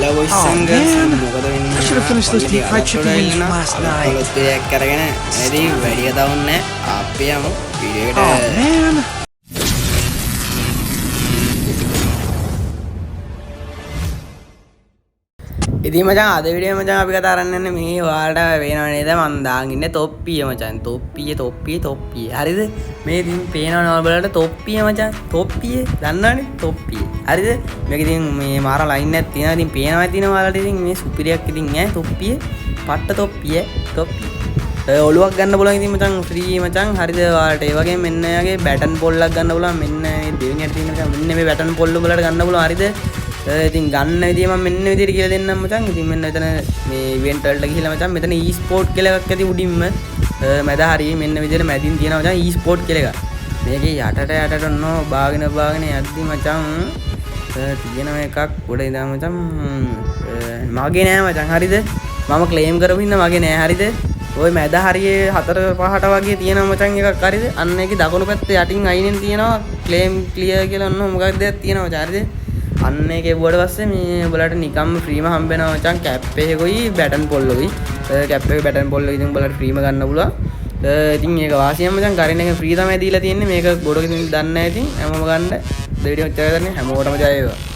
Hello boys and girls, මොකද වෙන්නේ? I should have finished those deep fried chicken wings last night. ඔලොත්යක් කරගෙන එදී වැඩිය දවන්නේ අපි යමු වීඩියෝ Oh එකට. man. ඉතින් මචං අද වීඩියෝ මචං අපි කතා කරන්න යන්නේ මේ ඔයාලට පේනව නේද මම දාන් ඉන්නේ තොප්පිය මචං තොප්පිය හරිද මේ ඉතින් පේනව නෝබලට තොප්පිය මචං තොප්පිය දන්නවනේ තොප්පිය හරිද මේක ඉතින් මේ මාර ලයින් එකක් තියෙනවා ඉතින් පේනවා තියෙනවා ඔයාලට ඉතින් මේ සුපිරියක් ඉතින් ඈ තොප්පිය පට්ට තොප්පිය ඔලුවක් ගන්න පුළුවන් ඉතින් මචං ෆ්‍රී මචං හරිද ඔයාලට ඒ වගේම මෙන්න යාගේ බැටන් පොල්ලක් ගන්න පුළුවන් මෙන්න දෙවෙනියට තියෙන මචං මෙන්න මේ බැටන් පොල්ල වලට ගන්න පුළුවන් හරිද ඉතින් ගන්න විදිය මම මෙන්න විදියට කියලා දෙන්නම් මචං. ඉතින් මෙන්න මෙතන මේ ඉවෙන්ට් වලට ගිහිල්ලා මචං මෙතන e-sport කියලා එකක් ඇති උඩින්ම මැද හරිය මෙන්න විදියට මැදින් තියෙනවා මචං e-sport කියලා එකක්. මේකේ යටට ඔන්නෝ බාගෙන යද්දි මචං තියෙන එකක් උඩ ඉඳන් මචං මගේ නෑ මචං හරිද? මම ක්ලේම් කරපු ඉන්න මගේ නෑ හරිද? ওই මැද හරියේ 4-5ට වගේ තියෙනවා මචං එකක් හරිද? අන්න ඒකේ දකුණු පැත්තේ යටින් අයිනෙන් තියෙනවා ක්ලේම් ක්ලියර් කියලා ඔන්න මොකක්ද දෙයක් තියෙනවා මචං හරිද? අන්න ඒක එවුවට පස්සේ මේ ඔයාලට නිකම්ම ෆ්‍රීම හම්බ වෙනවා මචං කැප් එකකුයි බැටන් පොල්ලකුයි කැප් එකේ බැටන් පොල්ල ඉතින් ඔයාලට ෆ්‍රීම ගන්න පුළුවන් ඉතින් මේක වාසියම මචං කරන එක ෆ්‍රී තමයි දීලා තියෙන්නේ මේක ගොඩකින් දන්නේ නැහැ ඉතින් හැමෝම ගන්න දෙවිඩියෝ ඔච්චර කරන්නේ හැමෝටම ජය වේවා